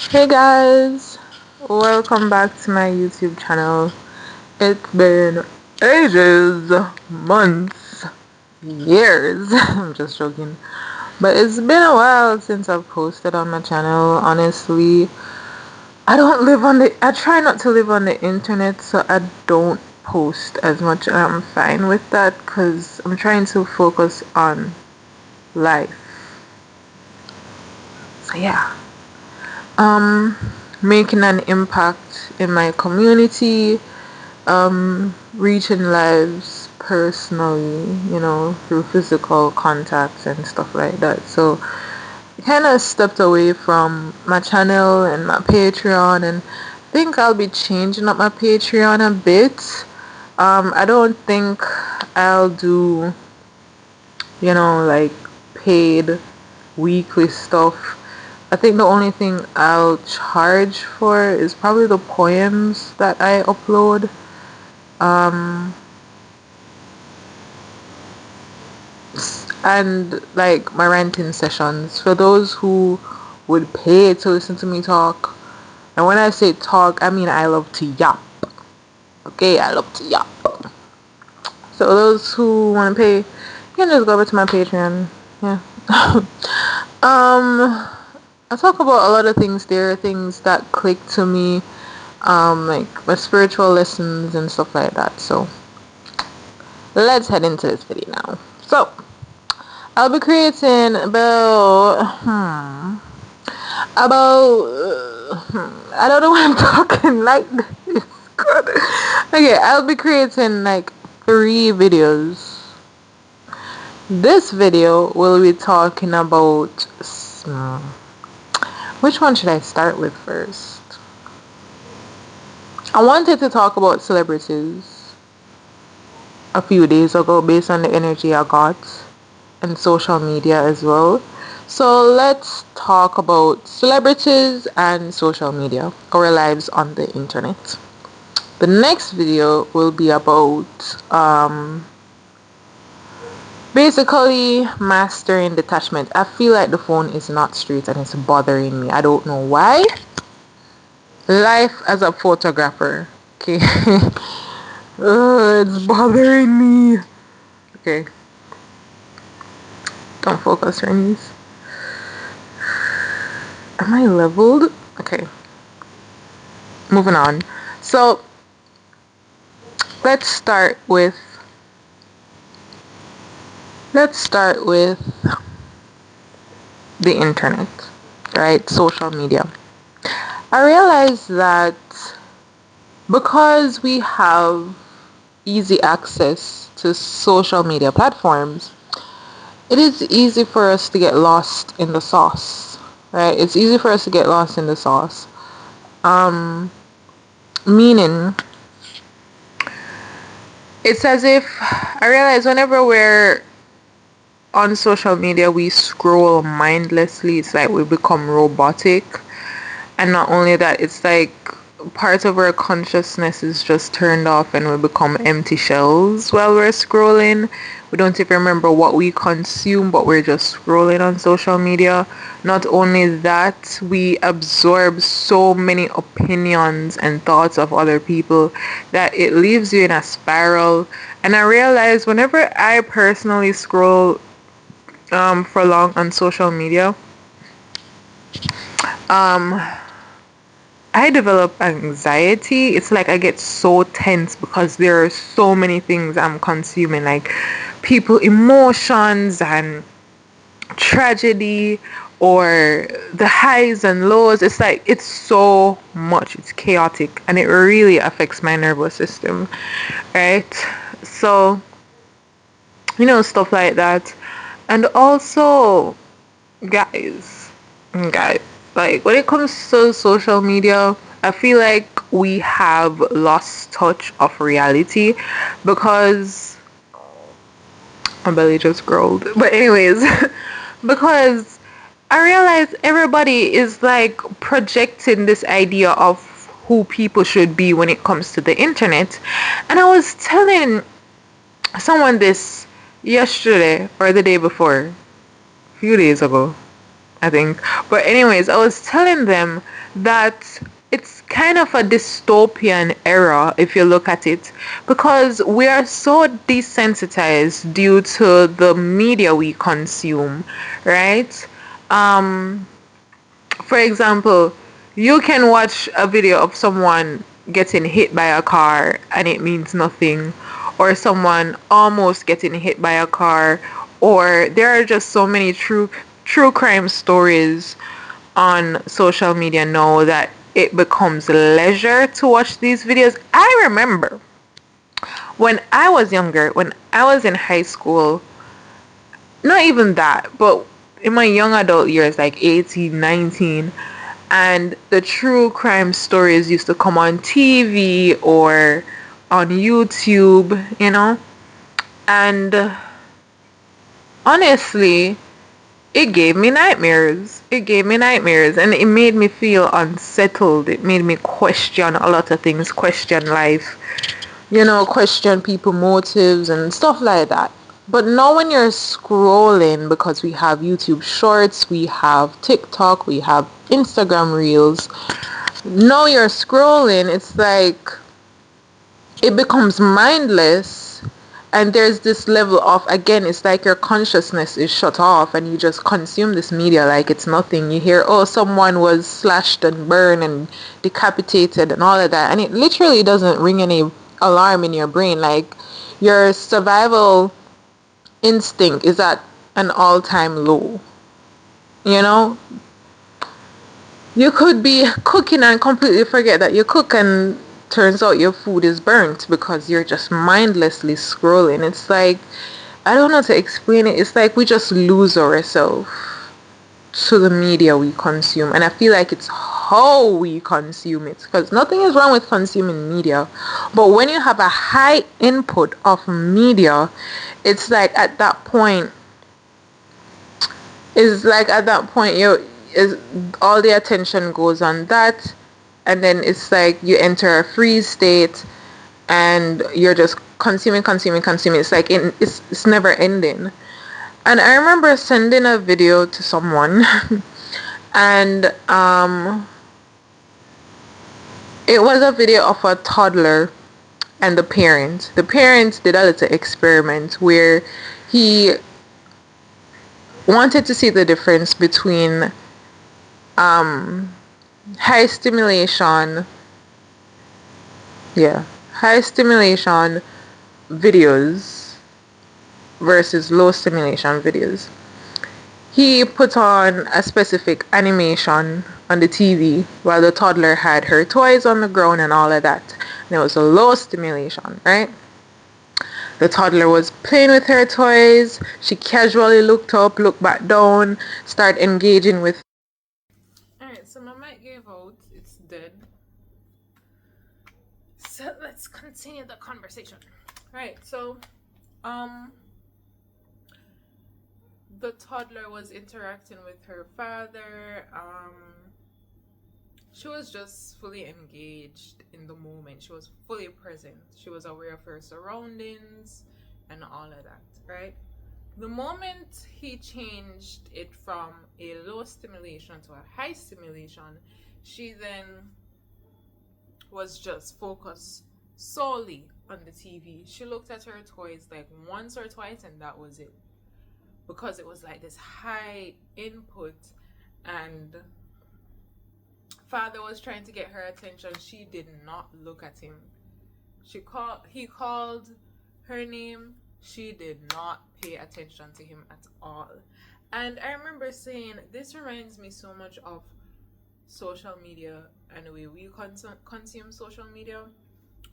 Hey guys, welcome back to my YouTube channel. It's been ages, months, years. I'm just joking. But it's been a while since I've posted on my channel. Honestly, I try not to live on the internet, so I don't post as much. And I'm fine with that because I'm trying to focus on life. So yeah. um Making an impact in my community, reaching lives personally, through physical contacts and stuff like that. So I kind of stepped away from my channel and my Patreon, and I think I'll be changing up my Patreon a bit. I don't think I'll do, like paid weekly stuff. I think the only thing I'll charge for is probably the poems that I upload. Um, and like my ranting sessions for those who would pay to listen to me talk. And when I say talk, I mean I love to yap. Okay, I love to yap. So those who want to pay, you can just go over to my Patreon. Yeah. I talk about a lot of things there, things that click to me, like my spiritual lessons and stuff like that. So let's head into this video now. So I'll be creating I don't know why I'm talking like this. God. Okay, I'll be creating like 3 videos. This video will be talking about which one should I start with first? I wanted to talk about celebrities a few days ago based on the energy I got, and social media as well. So let's talk about celebrities and social media, our lives on the internet. The next video will be about basically mastering detachment. I feel like the phone is not straight and it's bothering me. I don't know why. Life as a photographer. Okay. It's bothering me. Okay. Don't focus, Rennies. Am I leveled? Okay. Moving on. So let's start with the internet, right? Social media. I realized that because we have easy access to social media platforms, it is easy for us to get lost in the sauce, right? It's easy for us to get lost in the sauce. Meaning, it's as if I realize whenever we're on social media, we scroll mindlessly. It's like we become robotic. And not only that, it's like part of our consciousness is just turned off and we become empty shells while we're scrolling. We don't even remember what we consume, but we're just scrolling on social media. Not only that, we absorb so many opinions and thoughts of other people that it leaves you in a spiral. And I realize whenever I personally scroll for long on social media, um I develop anxiety. It's like I get so tense because there are so many things I'm consuming, like people emotions and tragedy, or the highs and lows. It's like it's so much. It's chaotic and it really affects my nervous system, right? So, stuff like that. And also, guys, guys, like when it comes to social media, I feel like we have lost touch of reality because my belly just growled. But anyways, because I realize everybody is like projecting this idea of who people should be when it comes to the internet. And I was telling someone this yesterday or the day before, a few days ago, I think. But anyways, I was telling them that it's kind of a dystopian era if you look at it, because we are so desensitized due to the media we consume, right? Um, for example, you can watch a video of someone getting hit by a car and it means nothing, or someone almost getting hit by a car, or there are just so many true crime stories on social media now that it becomes leisure to watch these videos. I remember when I was younger, when I was in high school, not even that, but in my young adult years, like 18, 19, and the true crime stories used to come on TV or on YouTube, and honestly, it gave me nightmares. It gave me nightmares, and it made me feel unsettled. It made me question a lot of things, question life, question people motives and stuff like that. But now when you're scrolling, because we have YouTube shorts, we have TikTok, we have Instagram reels, now you're scrolling, it's like it becomes mindless, and there's this level of, again, it's like your consciousness is shut off and you just consume this media like it's nothing. You hear, oh, someone was slashed and burned and decapitated and all of that, and it literally doesn't ring any alarm in your brain. Like, your survival instinct is at an all-time low. you know you could be cooking and completely forget that you cook, and turns out your food is burnt because you're just mindlessly scrolling. It's like, I don't know how to explain it. It's like we just lose ourselves to the media we consume, and I feel like it's how we consume it, because nothing is wrong with consuming media, but when you have a high input of media, it's like at that point you is all the attention goes on that, and then it's like you enter a freeze state and you're just consuming. It's like it's never ending. And I remember sending a video to someone and it was a video of a toddler and the parent. The parent did a little experiment where he wanted to see the difference between high stimulation, high stimulation videos versus low stimulation videos. He put on a specific animation on the TV while the toddler had her toys on the ground and all of that. And it was a low stimulation, right? The toddler was playing with her toys. She casually looked up, looked back down, started engaging with. Alright, so my mic gave out. It's dead. So let's continue the conversation. Right, so the toddler was interacting with her father. She was just fully engaged in the moment. She was fully present. She was aware of her surroundings and all of that, right? The moment he changed it from a low stimulation to a high stimulation, she then was just focused solely on the TV. She looked at her toys like once or twice and that was it. Because it was like this high input, and father was trying to get her attention. She did not look at him. He called her name. She did not pay attention to him at all. And I remember saying, this reminds me so much of social media and the way we consume social media.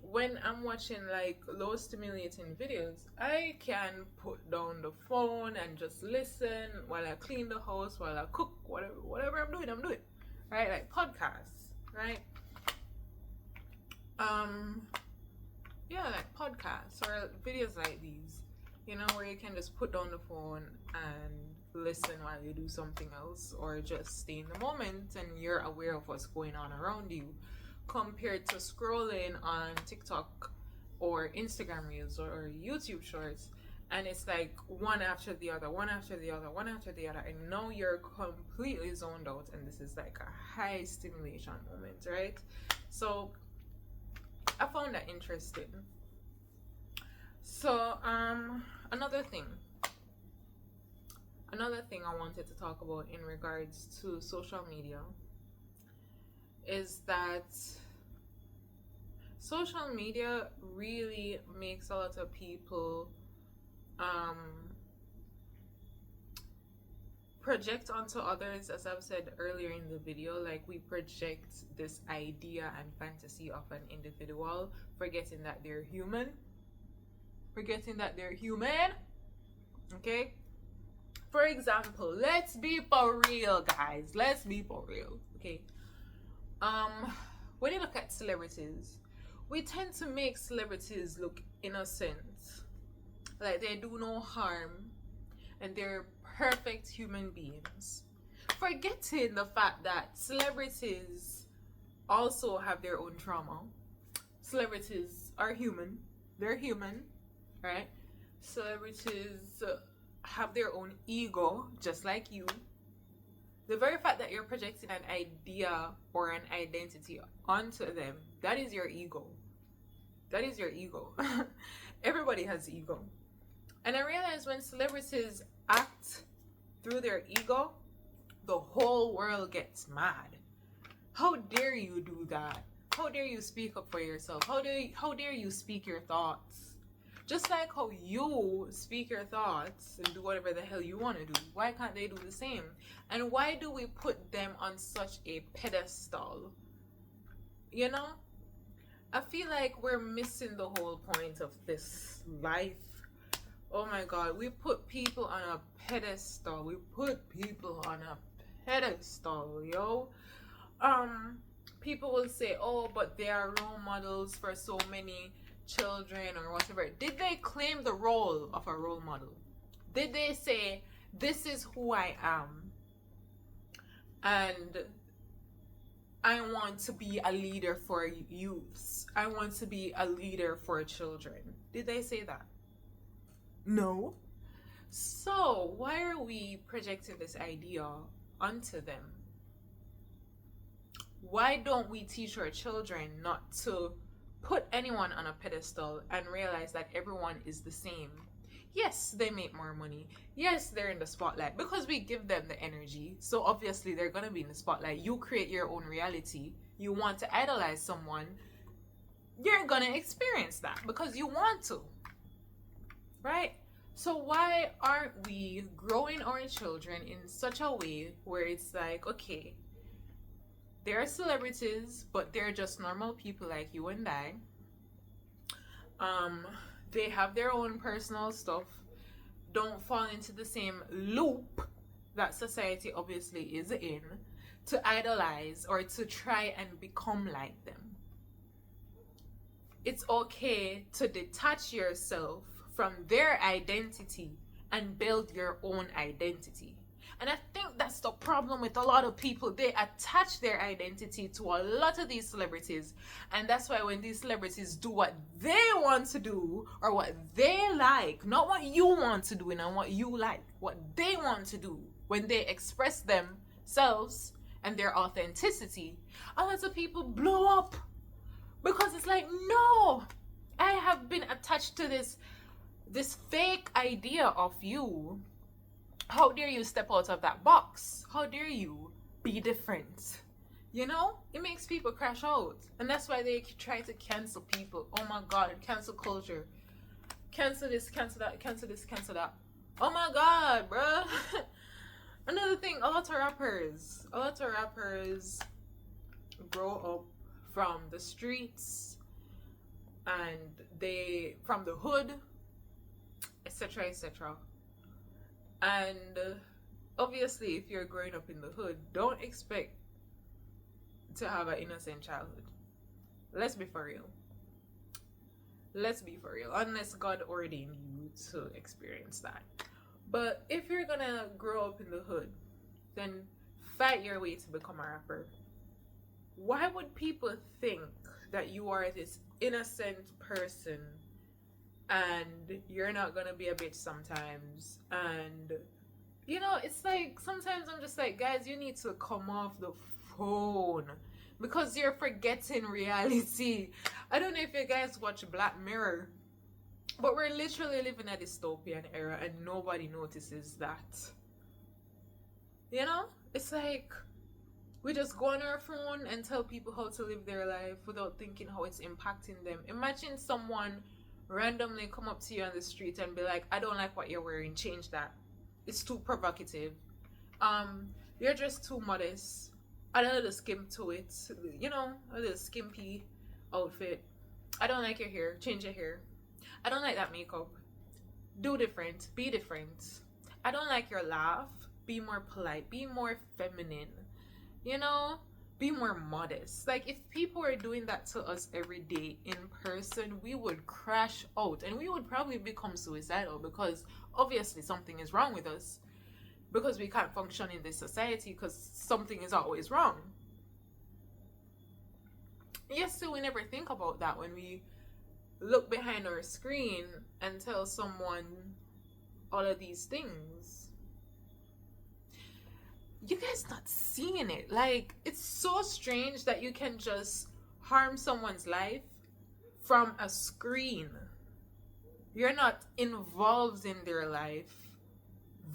When I'm watching like low stimulating videos, I can put down the phone and just listen while I clean the house, while I cook, whatever I'm doing, right? Like podcasts, right? Like podcasts or videos like these, where you can just put down the phone and listen while you do something else, or just stay in the moment and you're aware of what's going on around you, compared to scrolling on TikTok or Instagram Reels or YouTube Shorts and it's like one after the other, one after the other, one after the other, and now you're completely zoned out, and this is like a high stimulation moment, right? So I found that interesting. So another thing I wanted to talk about in regards to social media is that social media really makes a lot of people project onto others, as I've said earlier in the video. Like, we project this idea and fantasy of an individual, forgetting that they're human. Okay? For example, let's be for real, guys. Let's be for real. Okay? When you look at celebrities, we tend to make celebrities look innocent, like they do no harm, and they're perfect human beings, forgetting the fact that celebrities also have their own trauma. Celebrities are human. They're human, right? Celebrities have their own ego, just like you. The very fact that you're projecting an idea or an identity onto them, that is your ego. That is your ego. Everybody has ego. And I realize when celebrities act through their ego, the whole world gets mad. How dare you do that? How dare you speak up for yourself? How dare you speak your thoughts? Just like how you speak your thoughts and do whatever the hell you want to do, why can't they do the same? And why do we put them on such a pedestal? You know? I feel like we're missing the whole point of this life. Oh my God, we put people on a pedestal. Yo. People will say, oh, but they are role models for so many children or whatever. Did they claim the role of a role model? Did they say, this is who I am, and I want to be a leader for youths, I want to be a leader for children? Did they say that? No. So why are we projecting this idea onto them? Why don't we teach our children not to put anyone on a pedestal and realize that everyone is the same? Yes, they make more money. Yes, they're in the spotlight because we give them the energy. So obviously they're going to be in the spotlight. You create your own reality. You want to idolize someone, you're going to experience that because you want to. Right? So why aren't we growing our children in such a way where it's like, okay, they're celebrities, but they're just normal people like you and I. They have their own personal stuff. Don't fall into the same loop that society obviously is in to idolize or to try and become like them. It's okay to detach yourself from their identity and build your own identity. And I think that's the problem with a lot of people. They attach their identity to a lot of these celebrities. And that's why when these celebrities do what they want to do or what they like, not what you want to do and what you like, what they want to do, when they express themselves and their authenticity, a lot of people blow up. Because it's like, no, I have been attached to this fake idea of you. How dare you step out of that box? How dare you be different? You know, it makes people crash out. And that's why they try to cancel people. Oh my God, cancel culture. Cancel this, cancel that, cancel this, cancel that. Oh my God, bruh. Another thing, a lot of rappers grow up from the streets and from the hood, etc., etc. And obviously, if you're growing up in the hood, don't expect to have an innocent childhood. Let's be for real. Unless God ordained you to experience that. But if you're gonna grow up in the hood, then fight your way to become a rapper. Why would people think that you are this innocent person and you're not gonna be a bitch sometimes. And you know, it's like sometimes I'm just like, guys, you need to come off the phone because you're forgetting reality. I don't know if you guys watch Black Mirror, but we're literally living a dystopian era and nobody notices that. You know? It's like we just go on our phone and tell people how to live their life without thinking how it's impacting them. Imagine someone randomly come up to you on the street and be like, I don't like what you're wearing, change that. It's too provocative. You're just too modest. Add a little skim to it. You know, a little skimpy outfit. I don't like your hair, change your hair. I don't like that makeup. Do different, be different. I don't like your laugh. Be more polite, be more feminine. You know, be more modest. Like, if people were doing that to us every day in person, we would crash out and we would probably become suicidal because obviously something is wrong with us, because we can't function in this society because something is always wrong. Yes, so we never think about that when we look behind our screen and tell someone all of these things. You guys not seeing it. Like, it's so strange that you can just harm someone's life from a screen. You're not involved in their life.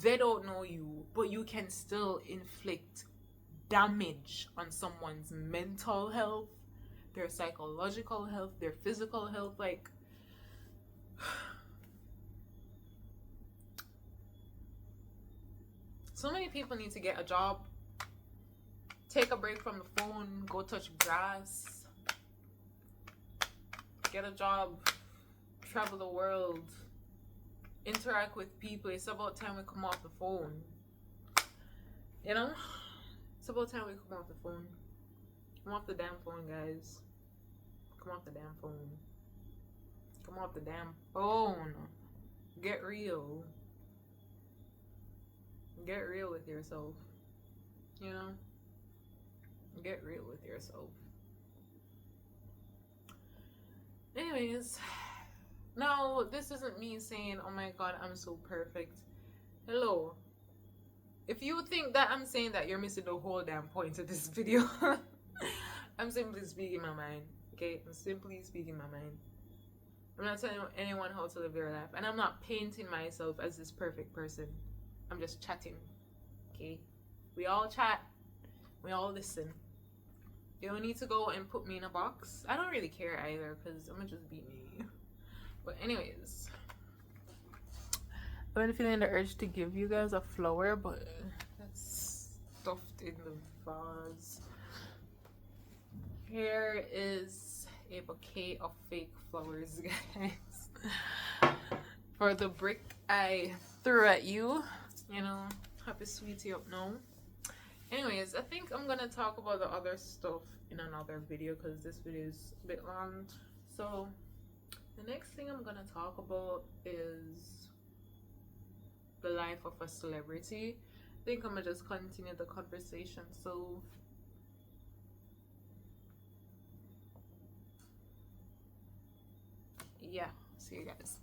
They don't know you, but you can still inflict damage on someone's mental health, their psychological health, their physical health. Like, so many people need to get a job, take a break from the phone, go touch grass, get a job, travel the world, interact with people. It's about time we come off the phone. You know? It's about time we come off the phone. Come off the damn phone, guys. Come off the damn phone. Come off the damn phone. Get real. Get real with yourself. You know? Get real with yourself. Anyways, now this isn't me saying, oh my god, I'm so perfect. Hello. If you think that I'm saying that, you're missing the whole damn point of this video. I'm simply speaking my mind. Okay? I'm simply speaking my mind. I'm not telling anyone how to live their life. And I'm not painting myself as this perfect person. I'm just chatting. Okay? We all chat. We all listen. You don't need to go and put me in a box. I don't really care either, because I'm gonna just be me. But anyways, I've been feeling the urge to give you guys a flower, but that's stuffed in the vase. Here is a bouquet of fake flowers, guys. For the brick I threw at you. You know, happy sweetie up now. Anyways, I think I'm gonna talk about the other stuff in another video because this video is a bit long. So the next thing I'm gonna talk about is the life of a celebrity. I think I'm gonna just continue the conversation. So yeah, see you guys.